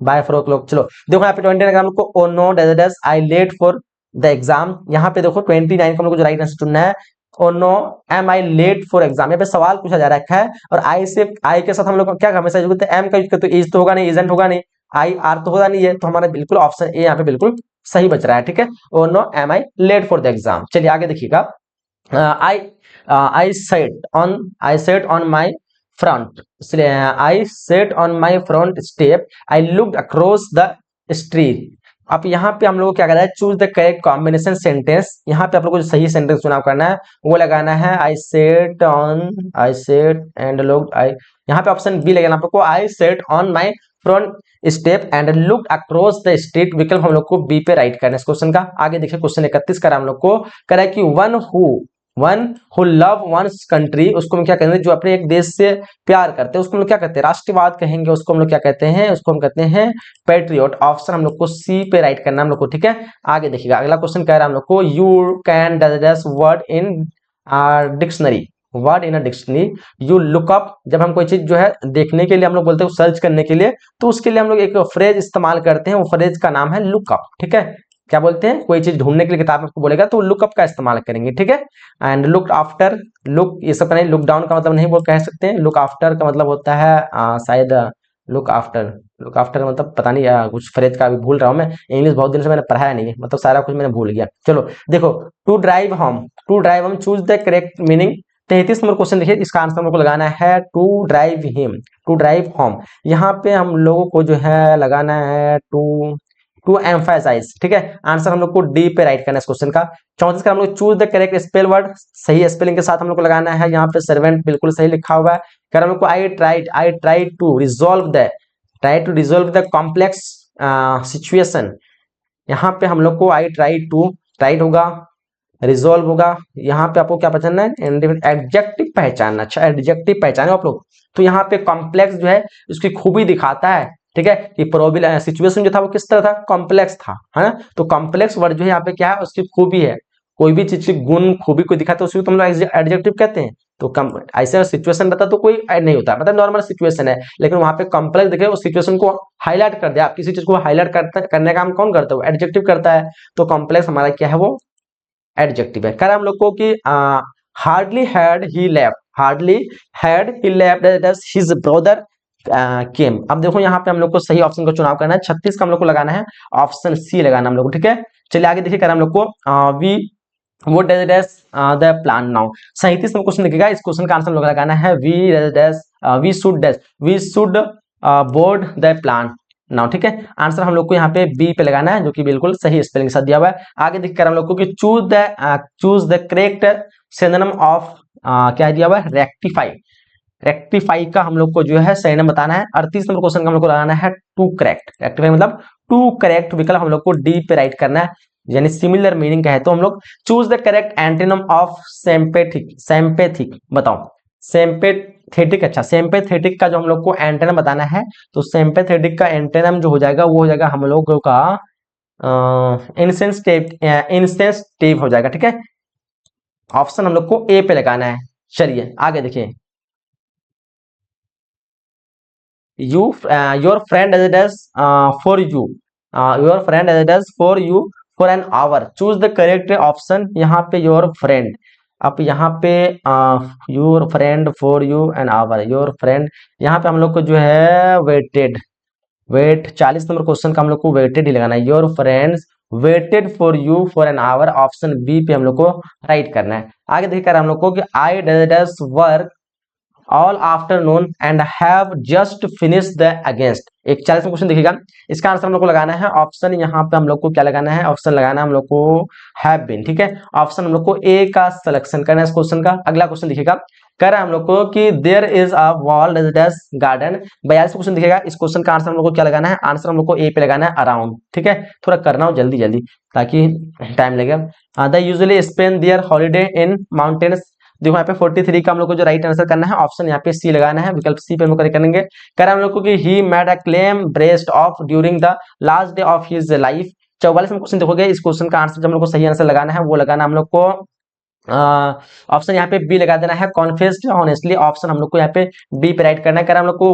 बाय 4 o'clock। चलो देखो यहाँ पे 29 का हम लोग को oh no days I late for the exam. यहाँ पे देखो 29 का हम लोग को जो राइट आंसर चुनना है, oh no am I late for exam. यहाँ पे सवाल पूछा जा रखा है, और आई के साथ हम लोग क्या हमेशा यूज करते हैं, एम का यूज करते हैं। इज तो होगा नहीं, इजेंट होगा नहीं, आई आर तो होगा नहीं है, तो हमारा बिल्कुल ऑप्शन ए यहाँ पे बिल्कुल सही बच रहा है। ठीक है, oh no am I late for the exam. चलिए आगे देखिएगा। आई I sat on my front I sat on my front step, I looked across the street। अब यहाँ पे हम लोग को क्या करना है, choose the correct combination sentence. यहाँ पे आप लोग को जो सही सेंटेंस चुनाव करना है वो लगाना है I set and looked I. यहाँ पे ऑप्शन बी लगाना आपको, I set on my front step and look across the street, विकल्प हम लोग को बी पे राइट करना है इस क्वेश्चन का। आगे देखिए क्वेश्चन 31 का हम लोग को कह रहा है कि one who love one's country, उसको हम क्या कहेंगे, जो अपने एक देश से प्यार करते हैं उसको हम लोग क्या कहते हैं, राष्ट्रवाद कहेंगे, उसको हम लोग क्या कहते हैं, उसको हम कहते हैं पैट्रियोट। ऑप्शन हम लोग को सी पे राइट करना हम लोग को। ठीक है, आगे देखिएगा अगला क्वेश्चन कह रहा है हम लोग को, you can does word in dictionary, word in a dictionary, you look up. जब हम कोई चीज जो है देखने के लिए हम लोग बोलते हैं सर्च करने के लिए, तो उसके लिए हम लोग एक फ्रेज इस्तेमाल करते हैं, वो फ्रेज का नाम है लुकअप। ठीक है, क्या बोलते हैं, कोई चीज ढूंढने के लिए किताब में आपको बोलेगा तो लुकअप का इस्तेमाल करेंगे। ठीक है, एंड लुक आफ्टर, लुक ये सब का नहीं, लुक डाउन का मतलब नहीं बोल कह सकते हैं, लुक आफ्टर का मतलब होता है शायद लुक आफ्टर, लुक आफ्टर का मतलब पता नहीं, कुछ फ्रेज का अभी भूल रहा हूँ मैं, इंग्लिश बहुत दिन से मैंने पढ़ाया नहीं है, मतलब सारा कुछ मैंने भूल गया। चलो देखो, टू ड्राइव हम choose the correct meaning. 33 number question देखिए, इसका आंसर हमको लगाना है to drive him, to drive home. यहाँ पे हम लोगों को जो है लगाना है टू एम्फासाइज। ठीक है, आंसर हम लोग को डी पे राइट करना है इस क्वेश्चन का। 34 का हम लोग choose the correct spell word, सही स्पेलिंग के साथ हम लोग को लगाना है। यहाँ पे सर्वेंट बिल्कुल सही लिखा हुआ है। कर हम लोग को I try to resolve the complex situation. यहाँ पे हम लोग को आई ट्राई टू, राइट होगा, रिजोल्व होगा। यहाँ पे आपको क्या पहचानना है, एडजेक्टिव पहचानना। अच्छा, एडजेक्टिव पहचाने आप लोग, तो यहाँ पे कॉम्प्लेक्स जो है उसकी खूबी दिखाता है। ठीक है, कि प्रोबेबल सिचुएशन जो था वो किस तरह था, कॉम्प्लेक्स था, है ना। तो कॉम्प्लेक्स वर्ड जो है यहाँ पे क्या है, उसकी खूबी है, कोई भी चीज की गुण खूबी को दिखाते हैं उसको तो हम लोग एडजेक्टिव कहते हैं। तो ऐसा सिचुएशन रहता तो कोई ऐड नहीं होता, मतलब नॉर्मल सिचुएशन है, लेकिन वहां पे कॉम्प्लेक्स देखे उस सिचुएशन को हाईलाइट कर दिया। आप किसी चीज को हाईलाइट करने का काम कौन करता है, एडजेक्टिव करता है। तो कॉम्प्लेक्स हमारा क्या है, वो एडजेक्टिव है। कह रहा हम लोग को कि hardly had he left his brother केम। अब देखो यहाँ पे हम लोग को सही ऑप्शन का चुनाव करना है, 36 का हम लोग को लगाना है, ऑप्शन सी लगाना हम लोग को, ठीक है। चलिए आगे देखिए, कर हम लोग को वी वो does dash the plan now. 37 में क्वेश्चन लिखेगा, इस क्वेश्चन का आंसर हम लोग लगाना है we dash we should board the plan now, ठीक है। आंसर हम लोग को यहाँ पे बी पे लगाना है, जो कि बिल्कुल सही स्पेलिंग के साथ दिया हुआ है। आगे देखकर हम लोग को कि choose the correct synonym of क्या दिया हुआ है, रेक्टिफाई। रेक्टिफाई का हम लोग को जो है सही नाम बताना है। 38 नंबर क्वेश्चन का हम लोग को लगाना है टू करेक्ट। रेक्टिफाई मतलब टू करेक्ट विकल्प हम लोग को डी पे राइट करना है, यानी सिमिलर मीनिंग का है। तो हम लोग choose the correct antonym of सेम्पेथिक। सेम्पेथिक बताओ, सेम्पेथेटिक, अच्छा सेम्पेथेटिक का जो हम लोग को एंटेनम बताना है, तो सेम्पेथेटिक का एंटेनम जो हो जाएगा वो हो जाएगा हम लोगों का इंसेंसिटिव हो जाएगा, ठीक है। ऑप्शन हम लोग को ए पे लगाना है। चलिए आगे देखिए, you your friend as it does for you, your friend as it does for you for an hour, choose the correct option। यहाँ पे your friend, अब यहाँ पे your friend for you an hour, your friend, यहाँ पे हम लोग को जो है वेटेड, वेट 40 नंबर क्वेश्चन का हम लोग को वेटेड ही लगाना है। Your friends waited for you for an hour, option B पे हम लोग को राइट करना है। आगे देखकर हम लोग को कि I does work all afternoon and have just finish the against. एक 40 में क्वेश्चन देखिएगा, इसका आंसर हम लोग को लगाना है ऑप्शन, यहाँ पे हम लोग को क्या लगाना है, ऑप्शन लगाना है हम लोग को हैव बीन, ठीक है। ऑप्शन हम लोग को ए का सिलेक्शन करना है इस क्वेश्चन का। अगला क्वेश्चन देखिएगा, कह रहा है हम लोग को कि there is a wall residence garden. 42 question दिखेगा, इस क्वेश्चन का आंसर हम लोग को क्या लगाना है, आंसर हम लोग को ए पे लगाना है अराउंड, ठीक है। थोड़ा करना हो जल्दी जल्दी ताकि टाइम लगेगा। They usually spend their holiday in mountains. देखो यहाँ पे 43 का हम लोग को जो राइट आंसर करना है, ऑप्शन यहाँ पे सी लगाना है, विकल्प सी पे हम लोग करेंगे। कह रहा है हम लोग को कि he made a claim breast of during the last day of his life. 44 में क्वेश्चन देखोगे, इस क्वेश्चन का आंसर जो हम लोग को सही आंसर लगाना है वो लगाना हम लोग को ऑप्शन यहाँ पे बी लगा देना है, कॉन्फेस्ड ऑनेस्टली। ऑप्शन हम लोग को यहाँ पे बी पे राइट करना है। हम लोग को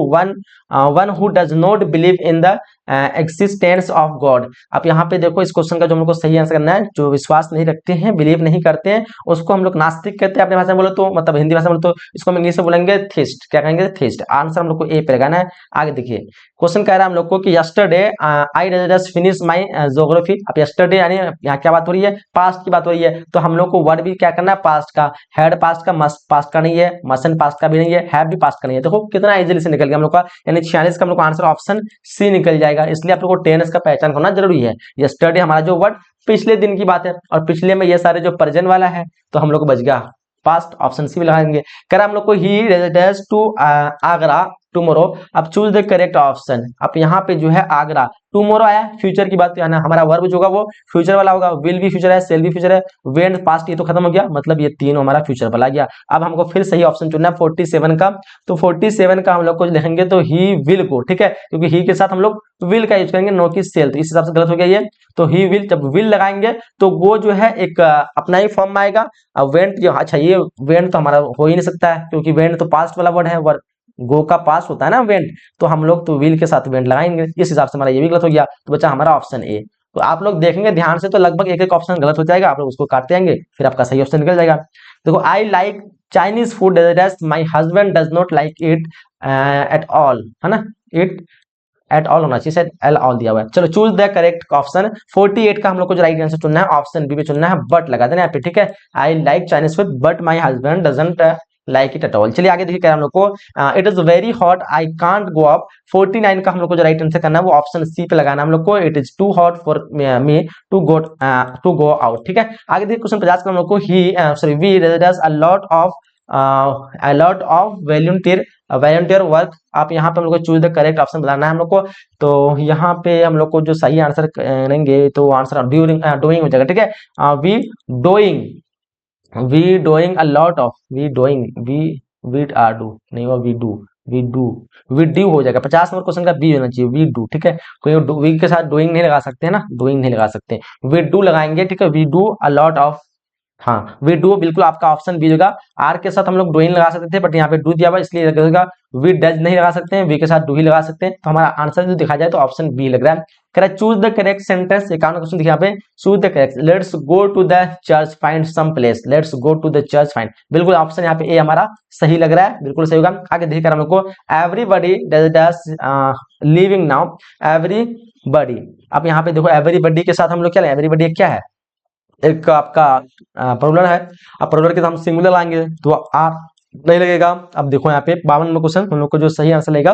one who does not believe in the existence of God. अब यहाँ पे देखो, इस क्वेश्चन का जो हम लोग को सही आंसर करना है, जो विश्वास नहीं रखते हैं, बिलीव नहीं करते हैं, उसको हम लोग नास्तिक कहते हैं अपनी भाषा में बोलो तो, मतलब हिंदी भाषा में बोलो तो इसको हम इंग्लिश में बोलेंगे थीस्ट। क्या कहेंगे, थीस्ट। आंसर हम लोग को ए पे लगाना है। आगे देखिए, क्वेश्चन कह रहा है हम लोग को कि yesterday I just finish my geography. अब यस्टरडे यानी यहाँ क्या बात हो रही है, पास्ट की बात हो रही है, तो हम लोग को वर्ड भी क्या करना है, पास्ट का। हैड पास्ट का, मस्ट पास्ट का नहीं है, मसन पास्ट का भी नहीं है, हैव भी पास्ट का नहीं है। देखो कितना इजीली से निकल गया हम लोग का, यानी 46 का हम लोग का आंसर ऑप्शन सी निकल जाएगा। इसलिए आप लोग को टेंस का पहचान होना जरूरी है। यस्टरडे हमारा जो वर्ड पिछले दिन की बात है, और पिछले में ये सारे जो प्रेजेंट वाला है, तो हम लोग को बच गया पास्ट, ऑप्शन सी भी लगाएंगे। कर हम लोग को ही रेजिडेंस टू आगरा टुमारो। अब चूज द करेक्ट ऑप्शन। अब यहाँ पे जो है आगरा, टुमारो आया, फ्यूचर की बात आना, हमारा वर्ब जो होगा वो फ्यूचर वाला होगा। विल भी फ्यूचर है, सेल भी फ्यूचर है, वेन पास्ट ये तो खत्म हो गया, मतलब ये तीनों हमारा फ्यूचर वाला गया। अब हमको फिर सही ऑप्शन चुनना है 47 का। तो 47 का हम लोग को लिखेंगे तो ही विल को, ठीक है, क्योंकि ही के साथ हम लोग विल का यूज करेंगे, नो की सेल, तो इस हिसाब से गलत हो गया ये। तो ही विल, जब विल लगाएंगे तो वो जो है एक अपना ही फॉर्म में आएगा। वेंट जो, अच्छा ये वेंट तो हमारा हो ही नहीं सकता है, क्योंकि वेंट तो पास्ट वाला वर्ड है, वर्ड गो का पास होता है ना वेंट, तो हम लोग तो विल के साथ वेंट लगाएंगे। इस हिसाब से हमारा ये भी गलत हो गया, तो बचा हमारा ऑप्शन ए। तो आप लोग देखेंगे ध्यान से तो लगभग एक एक ऑप्शन गलत हो जाएगा, आप लोग उसको काटते आएंगे, फिर आपका सही ऑप्शन निकल जाएगा। देखो, I like Chinese food my husband does not like it at all, है ना, इट एट ऑल होना चाहिए, एल ऑल दिया हुआ है। चलो चूज द करेक्ट ऑप्शन। 48 का हम लोग को जो राइट आंसर चुनना है, ऑप्शन बी पे चुनना है, बट लगा देना यहाँ पे, ठीक है। I like Chinese food but my husband doesn't like it at all. चलिए आगे देखिए हम लोग को, it is very hot I can't go up. 49 का हम लोग को जो राइट आंसर करना है वो ऑप्शन सी पे लगाना है हम लोग को, it is too hot for me to go out, ठीक है। आगे देखिए क्वेश्चन 50 का हम लोग को, he sorry we does a lot of volunteer work. आप यहाँ पे हम लोग को चूज द करेक्ट ऑप्शन बताना है हम लोग को। तो यहाँ पे हम लोग को जो सही आंसर करेंगे तो आंसर ड्यूरिंग डूइंग हो जाएगा, ठीक है। We doing a lot of, we are do नहीं हुआ, वी डू हो जाएगा। 50 नंबर क्वेश्चन का बी होना चाहिए, वी डू, ठीक है। कोई वी के साथ डूइंग नहीं लगा सकते हैं ना, डूइंग नहीं लगा सकते, वी डू लगाएंगे, ठीक है। We do a lot of हाँ वी डू, बिल्कुल आपका ऑप्शन बी होगा। आर के साथ हम लोग डूइंग लगा सकते थे, बट यहाँ पे डू दिया हुआ इसलिए लगेगा वी डज नहीं लगा सकते हैं, वी के साथ डू ही लगा सकते हैं। तो हमारा आंसर जो देखा जाए तो ऑप्शन बी लग रहा है। कह रहा है choose the correct sentence, account question देखिए यहाँ पे, choose the correct, let's go to the church find some place, let's go to the church find, बिल्कुल ऑप्शन यहाँ पे ए हमारा सही लग रहा है, बिल्कुल सही होगा। आगे देखिए हम लोग को everybody does living now, everybody, अब यहाँ पे देखो एवरीबॉडी के साथ हम लोग क्या, एवरीबॉडी क्या है, एक आपका प्रोलर है। अब प्रोलर के साथ हम सिंगुलर लाएंगे तो आर नहीं लगेगा। अब देखो यहाँ पे 52 नंबर क्वेश्चन, हम लोग को जो सही आंसर लगेगा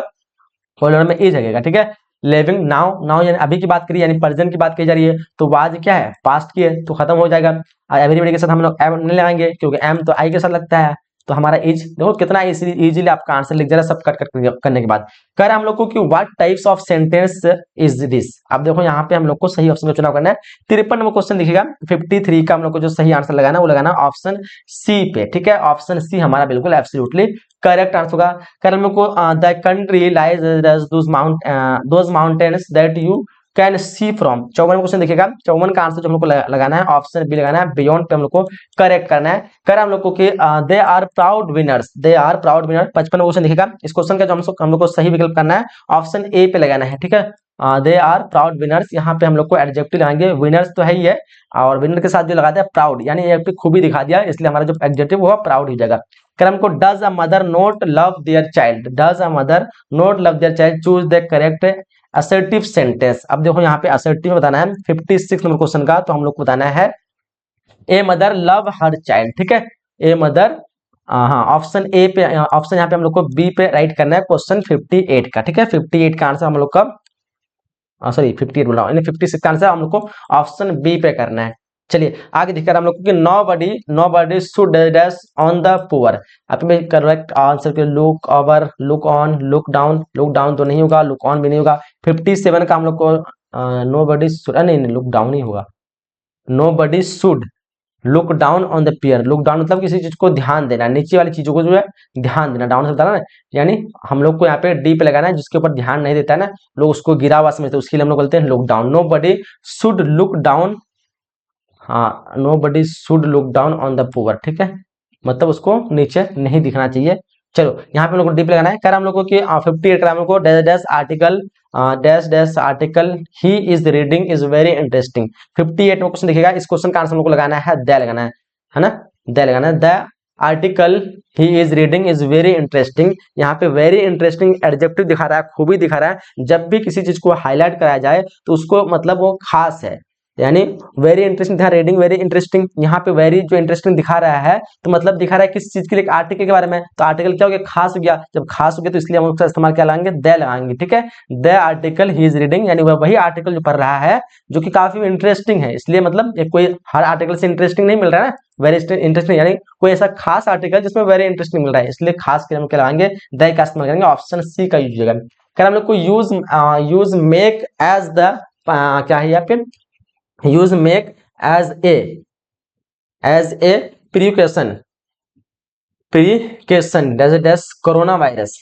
प्रोलर में इज लगेगा, ठीक है। लिविंग नाउ, नाउ यानी अभी की बात करिए, यानी प्रेजेंट की बात की जा रही है, तो वाज क्या है, पास्ट की है, तो खत्म हो जाएगा। एवरीबॉडी के साथ हम लोग एम नहीं लगाएंगे क्योंकि एम तो आई के साथ लगता है, तो हमारा इज देखो कितना इजीली आपका आंसर लिख जा रहा है सब कट कट करने के बाद। कह रहा है हम लोग को कि what types of sentence is this. अब देखो यहाँ पे हम लोग को सही ऑप्शन का चुनाव करना है। 53 नंबर क्वेश्चन दिखेगा, 53 का हम लोग को जो सही आंसर लगाना है वो लगाना ऑप्शन सी पे, ठीक है। ऑप्शन सी हमारा बिल्कुल एब्सोल्युटली करेक्ट आंसर होगा। कह रहा हम लोग को the country lies those mountains that you can see from. 54 question देखिएगा, 54 का आंसर जो हम लोग को लगाना है ऑप्शन बी लगाना है, बियॉन्ड पे हम लोग को करेक्ट करना है। कर हम लोग को कि they are proud winners, they are proud winner. 55 question देखिएगा, इस क्वेश्चन का जो हम लोग को सही विकल्प करना है ऑप्शन ए पे लगाना है, ठीक है। दे आर प्राउड विनर्स, यहाँ पे हम लोग को एडजेक्टिव लगाएंगे, विनर्स तो है ही है और विनर के साथ जो लगाते हैं प्राउड, यानी ये पे खूबी दिखा दिया, इसलिए हमारा जो एडजेक्टिव होगा प्राउड ही जाएगा। कर हमको does a mother note love their child, does a mother note love their child, choose the correct assertive sentence. अब देखो यहाँ पे असर्टिव बताना है 56 नंबर क्वेश्चन का, तो हम लोग को बताना है a mother love her child, ठीक है। ए मदर, हाँ ऑप्शन ए पे, ऑप्शन यहाँ पे हम लोग को बी पे राइट करना है क्वेश्चन 58 का, ठीक है। 58 का आंसर हम लोग का, सॉरी 58 बोला, 56 का आंसर हम लोग को ऑप्शन बी पे करना है। चलिए आगे दिखकर हम लोग को कि nobody should dash on the poor. आप में करेक्ट आंसर के look over, look on, look down तो नहीं होगा, लुक ऑन भी नहीं होगा। 57 का हम लोग को नो बडी शुड, नहीं लुक डाउन ही होगा, nobody should look down on the poor. Look down मतलब किसी चीज को ध्यान देना, नीचे वाली चीजों को जो है ध्यान देना, डाउन से बताना ना, यानी हम लोग को यहाँ पे डी पे लगाना है, जिसके ऊपर ध्यान नहीं देता है ना, लोग उसको गिरा हुआ समझते हैं, उसके लिए हम लोग बोलते हैं look down. Nobody should look down, हाँ nobody should look down on the poor, ठीक है, मतलब उसको नीचे नहीं दिखना चाहिए। चलो यहाँ पे हम लोग को डी पे लगाना है। कह रहा हम लोग को कि 58 हम लोग को dash dash article, dash dash article he is reading is very interesting. 58 में क्वेश्चन देखिएगा, इस क्वेश्चन का आंसर हम लोग को लगाना है द लगाना है ना, द लगाना है। The article he is reading is very interesting, यहाँ पे वेरी इंटरेस्टिंग एडजेक्टिव दिखा रहा है, खूबी दिखा रहा है। जब भी किसी चीज को हाईलाइट कराया जाए तो उसको मतलब वो खास है, यानी वेरी इंटरेस्टिंग था, रीडिंग वेरी इंटरेस्टिंग, यहाँ पे वेरी जो इंटरेस्टिंग दिखा रहा है तो मतलब दिखा रहा है किस चीज के लिए, आर्टिकल के बारे में, तो आर्टिकल क्या हो गया, खास हो गया। जब खास हो गया तो इसलिए हम उसका इस्तेमाल क्या लगाएंगे, द लगाएंगे, ठीक है। The article he is reading, यानी वह वही आर्टिकल जो पढ़ रहा है जो कि काफी इंटरेस्टिंग है, इसलिए मतलब कोई हर आर्टिकल से इंटरेस्टिंग नहीं मिल रहा है ना, वेरी इंटरेस्टिंग, यानी कोई ऐसा खास आर्टिकल जिसमें वेरी इंटरेस्टिंग मिल रहा है, इसलिए खास के हम क्या लगाएंगे, द का इस्तेमाल करेंगे, ऑप्शन सी का यूज होगा। क्या हम लोग को यूज मेक एज द, क्या है यहाँ पे, use make as a precaution, dash corona virus,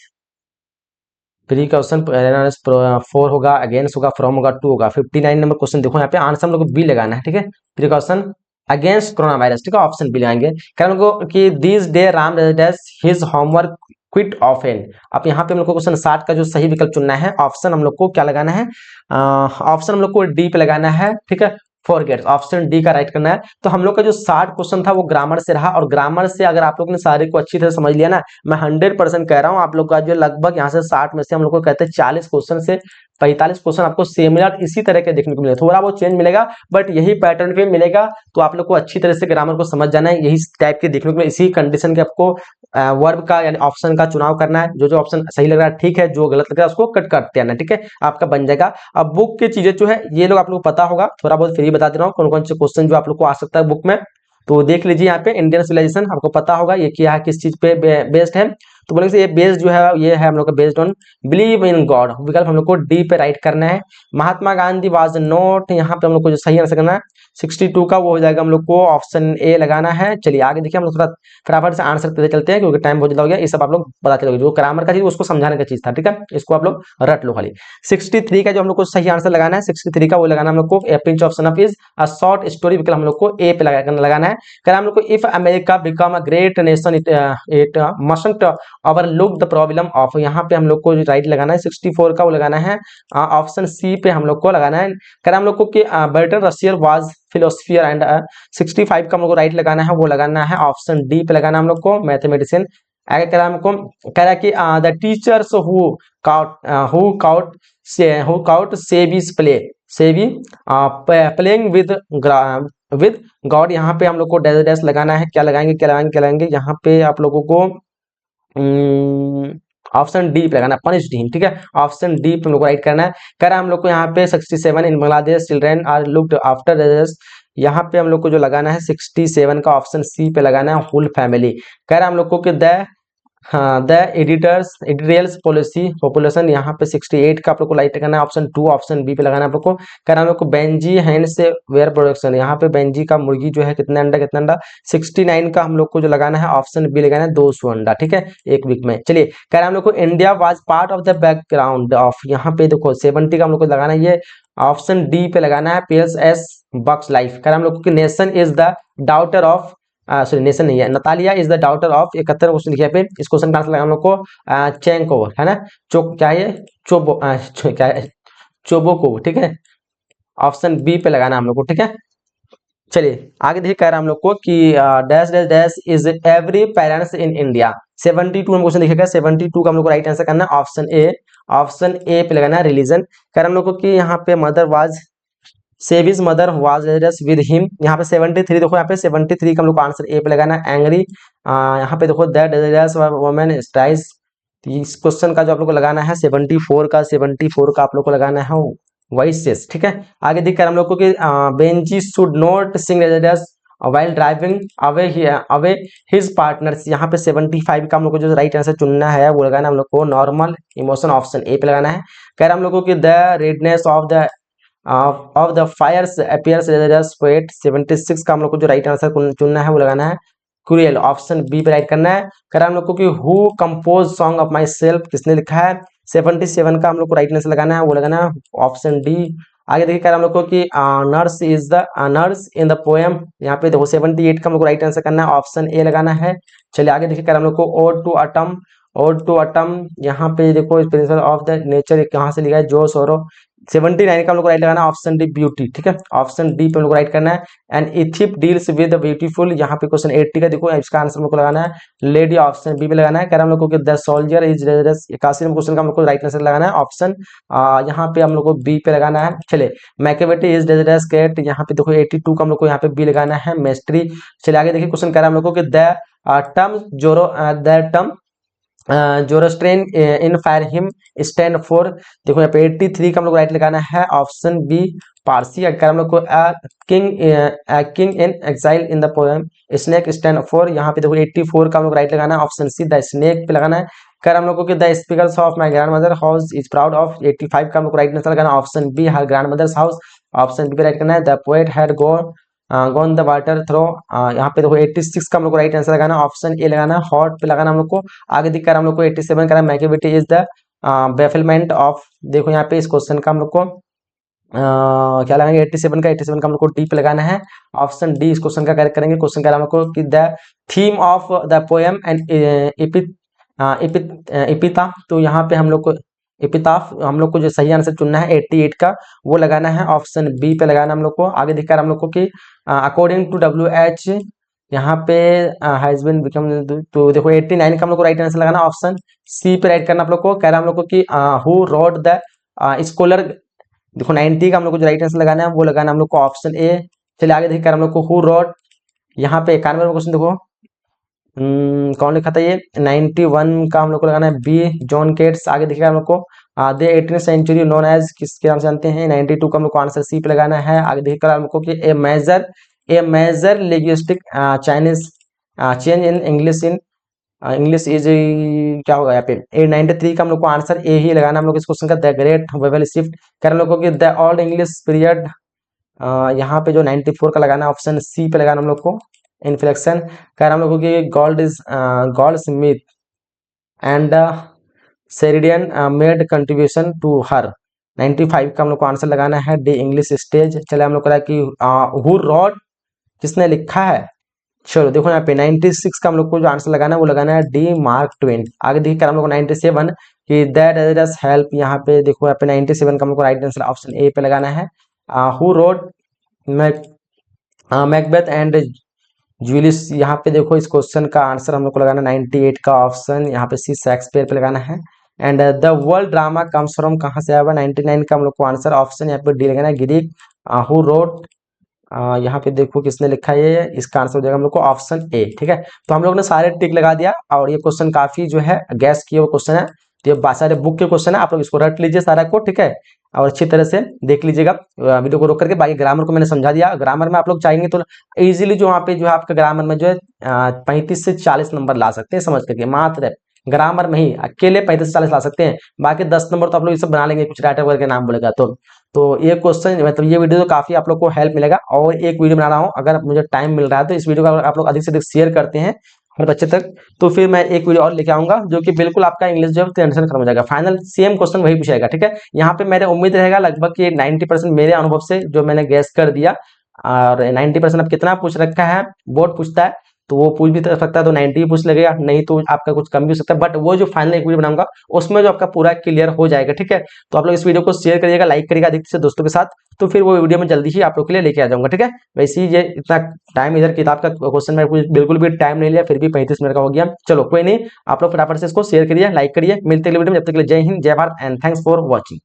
precaution 4 होगा, अगेंस्ट होगा, फ्रॉम होगा, 2 होगा। 59 नंबर क्वेश्चन देखो यहाँ पे आंसर हम लोग को बी लगाना है, ठीक है, प्रिकॉशन अगेंस्ट कोरोना वायरस, ठीक है, ऑप्शन बी लगाएंगे। क्या हम लोग कि this day Ram dash his homework quit often. अब यहाँ पे हम लोग को क्वेश्चन 60 का जो सही विकल्प चुनना है, ऑप्शन हम लोग को क्या लगाना है, ऑप्शन हम लोग को डी पे लगाना है, ठीक है, फॉरगेट्स, ऑप्शन डी का राइट करना है। तो हम लोग का जो 60 क्वेश्चन था वो ग्रामर से रहा, और ग्रामर से अगर आप लोग ने सारे को अच्छी तरह समझ लिया ना, मैं 100% कह रहा हूँ आप लोग का जो लगभग यहाँ से 60 में से हम लोग को कहते हैं 40 क्वेश्चन से 45 क्वेश्चन आपको सिमिलर इसी तरह के देखने को मिलेगा, थोड़ा बहुत चेंज मिलेगा बट यही पैटर्न पे मिलेगा। तो आप लोग को अच्छी तरह से ग्रामर को समझ जाना है, यही टाइप के देखने को मिलेगा, इसी कंडीशन के आपको वर्ब का यानी ऑप्शन का चुनाव करना है, जो जो ऑप्शन सही लग रहा है ठीक है, जो गलत लग रहा है उसको कट करते आना, ठीक है, आपका बन जाएगा। अब बुक की चीजें जो है ये लोग आप लोग को पता होगा, थोड़ा बहुत फ्री बता दे रहा हूँ कौन कौन से क्वेश्चन जो आप लोग को आ सकता है बुक में, तो देख लीजिए। यहाँ पे इंडियन सिविलाइजेशन आपको पता होगा ये क्या है, किस चीज पे बेस्ड है, तो बोलेंगे ये बेस्ड जो है ये है हम लोग का based on believe in God, विकल्प हम लोग को डी पे राइट करना है। महात्मा गांधी वाज नॉट, यहाँ पे हम लोग को जो सही आंसर करना है 62 का वो हो जाएगा हम लोग को ऑप्शन ए लगाना है। चलिए आगे देखिए, हम लोग थोड़ा फटाफट से आंसर करते चलते हैं क्योंकि टाइम बहुत ज्यादा हो गया। ये सब आप लोग पता चलोगे, जो ग्रामर का चीज उसको समझाने का चीज था, ठीक है, इसको आप लोग रट लो खाली। 63 का जो हम लोग को सही आंसर लगाना है, 63 का वो लगाना हम लोग को a pinch of snuff is a short story, हम लोग को ए पे लगाना है। कह हम लोग को if America become a great nation it mustn't overlook the problem of, यहाँ पे हम लोग को राइट लगाना है। 64 का वो लगाना है ऑप्शन सी पे हम लोग को लगाना है। कह हम लोग को कि बर्टन रशियर वाज फिलोसफियर एंड 65 का हम लोग को राइट लगाना है, वो लगाना है ऑप्शन डी पे लगाना है हम लोग को, मैथमेटिशियन। आगे कह रहा है हमको, कह रहा है कि द टीचर्स हु काउट सेविस प्ले सेवी प्लेइंग विद गॉड, यहाँ पे हम लोग को डैश डैश लगाना है। क्या लगाएंगे क्या लगाएंगे क्या लगाएंगे, यहाँ पे आप लोगों को ऑप्शन डी पे लगाना, पनिश्ड हिम, ठीक है, ऑप्शन डी पे हम लोग को राइट करना है। कह रहा है हम लोग को यहाँ पे 67 in Bangladesh children are looked after, यहाँ पे हम लोग को जो लगाना है 67 का ऑप्शन सी पे लगाना है, होल फैमिली। कह रहा है हम लोग को कि द एडिटोरियल्स पॉलिसी पॉपुलेशन, यहाँ पे 68 का आप लोग को राइट करना है, ऑप्शन 2 ऑप्शन बी पे लगाना है आप लोग को। कह रहा है हम लोग को बेंजी हैंड से वेयर प्रोडक्शन, यहाँ पे बेंजी का मुर्गी जो है कितने अंडा कितना अंडा, 69 का हम लोग को जो लगाना है ऑप्शन बी लगाना है, 200 अंडा, ठीक है, एक वीक में। चलिए कह रहा है हम लोग को India was part of the background of, यहाँ पे देखो 70 का हम लोग को लगाना है, ये ऑप्शन डी पे लगाना है, पीएस एस बक्स लाइफ। कह रहा है हम लोग को nation is the daughter of, sorry nation नहीं है, Natalia is the daughter of, 71 question लिखा पे, इस क्वेश्चन का आंसर लगा हम लोग को चेंको है ना, क्या है चोबो क्या है चोबोको, ठीक है, ऑप्शन बी पे लगाना हम लोग को, ठीक है। चलिए आगे देखिए, कह रहा है हम लोग को कि dash dash dash is every parents in India, 72 में क्वेश्चन लिखेगा, 72 का हम लोग को राइट आंसर करना है ऑप्शन ए पे लगाना है, रिलीजन। कह रहा है हम लोग को कि यहाँ पे मदर वाज सेविस मदर वाज विद हिम, यहाँ पे 73 देखो, यहाँ पे 73 का हम लोग को आंसर ए पे लगाना है, एंग्री। यहाँ पे देखो दैट वुमन स्ट्राइक्स, इस क्वेश्चन का जो आप लोग को लगाना है 74 का आप लोग को लगाना है वॉइसेस, ठीक है। आगे दिख कर हम लोग को कि Benjy should not sing while driving away his partners, यहाँ पे 75 का हम लोग को जो राइट आंसर चुनना है वो लगाना है हम लोग को नॉर्मल इमोशन, ऑप्शन ए पे लगाना है। कह रहा हम लोग को कि the redness of the Fyers appears sweat, 76 का हम लोग को जो राइट आंसर चुनना है वो लगाना है क्रूएल, ऑप्शन बी पे राइट करना है। कह रहा हम लोग को कि who compose song of my self, किसने लिखा है, 77 का हम लोग को राइट आंसर लगाना है, वो लगाना है ऑप्शन डी। आगे देखिए कह रहा हम लोग को कि नर्स इन द पोएम, यहाँ पे देखो 78 का हम लोग को राइट आंसर करना है, ऑप्शन ए लगाना है। चलिए आगे देखिए कह रहा हम लोग को ओड टू अटम, यहाँ पे देखो प्रिंसिपल ऑफ द नेचर कहाँ से लिखा है, जो सोरो, 79 का हम लोग को राइट लगाना है, ऑप्शन डी ब्यूटी, ठीक है, ऑप्शन डी पे हम लोग को राइट करना है। एंड इथिप डील्स विद ब्यूटीफुल, यहाँ पे क्वेश्चन 80 का देखो, इसका आंसर हम लोग को लगाना है लेडी, ऑप्शन बी पे लगाना है। कह रहा हम लोग को कि द सोल्जर इज 81 क्वेश्चन का हम लोग को राइट आंसर लगाना है, ऑप्शन यहाँ पे हम लोग को बी पे लगाना है। चले मैकेबेटी इज डेजरस कैट, यहाँ पे देखो 82 का हम लोग को यहाँ पे बी लगाना है, मेस्ट्री। चलिए आगे देखिए क्वेश्चन कह रहा है हम लोग को कि the term Zoroastrian in fire him stand for, देखो यहाँ पे 83 का हम लोग राइट लगाना है, ऑप्शन बी पारसी। अगर हम लोग को king in exile in the poem snake stand for, यहाँ पे देखो 84 का हम लोग राइट लगाना है, ऑप्शन सी द स्नेक पे लगाना है। कर हम लोग को कि the speakers of my grand mother house is proud of, 85 का हम लोग राइट आंसर लगाना, option B her grand mother's house, option B पे राइट करना है। The poet had gone the water throw, यहाँ पे देखो 86 का हम लोग को राइट आंसर लगाना, ऑप्शन ए लगाना, हॉट पे लगाना हम लोग को। आगे दिख कर हम लोग को 87 का मैकेबिटी इज द बेफिलमेंट ऑफ, देखो यहाँ पे इस क्वेश्चन का हम लोग को क्या लगाएंगे, 87 का हम लोग को डी पे लगाना है, ऑप्शन डी इस क्वेश्चन का करेक्ट करेंगे। क्वेश्चन का हम लोग को कि the theme of the poem and इपिता, तो यहाँ पे हम लोग को एपिताफ हम लोग को जो सही आंसर चुनना है 88 का, वो लगाना है, ऑप्शन बी पे लगाना हम लोग को। आगे दिखकर हम लोग को कि अकॉर्डिंग टू WH, यहाँ पे हैज बीन बिकम, तो देखो 89 का हम लोग को राइट आंसर लगाना, ऑप्शन सी पे राइट करना आप लोग को। कह रहा हम लोग को कि हु रोड द स्कॉलर, देखो 90 का हम लोग को जो राइट आंसर लगाना है वो लगाना हम लोग को, ऑप्शन ए। चलिए आगे देखकर हम लोग को हु रोड, यहाँ पे 91 क्वेश्चन देखो कौन लिखा था, ये 91 का हम लोग को लगाना है बी जॉन केट्स। आगे देखिएगा हम लोग को दे 18th सेंचुरी नोन एज किसके नाम से जानते हैं, 92 का हम लोग को आंसर सी पे लगाना है। आगे देखिएगा हम लोग को कि a major linguistic Chinese change in English is क्या होगा यहाँ पे, 93 का हम लोग को आंसर ए ही लगाना हम लोग इस क्वेश्चन का, द ग्रेट वेवल शिफ्ट। कर हम लोग को कि द ओल्ड इंग्लिश पीरियड यहाँ पे जो 94 का लगाना है ऑप्शन सी पे लगाना हम लोग को। इन्फ्लेक्शन कह रहा हम लोग को कि Goldsmith and Sheridan made contribution to her. 95 का हम लोग को आंसर लगाना है डी इंग्लिश स्टेज। चले हम लोग को कि हु रॉड किसने लिखा है। चलो देखो यहाँ पे 96 का हम लोग को जो आंसर लगाना है वो लगाना है डी मार्क ट्वेन। आगे देखिए हम लोग को 97 कि दैट एज हेल्प। यहाँ पे देखो यहाँ पे 97 का हम लोग को राइट आंसर ऑप्शन ए पे लगाना है। Who wrote Macbeth and Julius. यहाँ पे देखो इस क्वेश्चन का आंसर हम लोग को लगाना 98 का ऑप्शन यहाँ पे सी शेक्सपियर पे लगाना है। And the world drama comes from कहाँ से आया हुआ 99 का हम लोग को आंसर ऑप्शन यहाँ पे डी लगाना है ग्रीक। हु रोट यहाँ पे देखो किसने लिखा है ये, इसका आंसर हो जाएगा हम लोग को ऑप्शन ए। ठीक है, तो हम लोग ने सारे टिक लगा दिया और ये क्वेश्चन काफी जो है गैस किए हुए क्वेश्चन है। तो ये सारे बुक के क्वेश्चन है, आप लोग इसको रट लीजिए सारा को। ठीक है, और अच्छी तरह से देख लीजिएगा वीडियो को रोक करके। बाकी ग्रामर को मैंने समझा दिया। ग्रामर में आप लोग चाहेंगे तो इजीली जो वहाँ पे जो है आपका ग्रामर में जो है 35 से 40 नंबर ला सकते हैं समझ करके। मात्र ग्रामर में ही अकेले 35 से 40 ला सकते हैं। बाकी 10 नंबर तो आप लोग ये सब बना लेंगे, कुछ राइटर वगैरह के नाम बोलेगा तो ये क्वेश्चन मतलब ये वीडियो तो काफी आप लोग को हेल्प मिलेगा। और एक वीडियो बना रहा हूँ, अगर मुझे टाइम मिल रहा है तो इस वीडियो को आप लोग अधिक से अधिक शेयर करते हैं हर बच्चे तक, तो फिर मैं एक वीडियो और लेके आऊंगा जो कि बिल्कुल आपका इंग्लिश जो है टेंशन खत्म हो जाएगा। फाइनल सेम क्वेश्चन वही पूछेगा। ठीक है, यहाँ पे मेरे उम्मीद रहेगा लगभग कि 90% मेरे अनुभव से जो मैंने गैस कर दिया, और 90% अब कितना पूछ रखा है बोर्ड पूछता है, तो वो पूछ भी सकता है तो 90 पूछ लगेगा, नहीं तो आपका कुछ कम भी हो सकता है। बट वो जो फाइनल एक वीडियो बनाऊंगा उसमें जो आपका पूरा क्लियर हो जाएगा। ठीक है, तो आप लोग इस वीडियो को शेयर करिएगा, लाइक करिएगा अधिक से दोस्तों के साथ, तो फिर वो वीडियो में जल्दी ही आप लोग के लिए लेके आ जाऊंगा। ठीक है, वैसे ही ये इतना टाइम इधर किताब का क्वेश्चन में बिल्कुल भी टाइम नहीं लिया, फिर भी 35 मिनट का हो गया। चलो कोई नहीं, आप लोग फटाफट से इसको शेयर करिए, लाइक करिए। मिलते अगले वीडियो में, जब तक के लिए जय हिंद, जय Bharat and thanks for watching.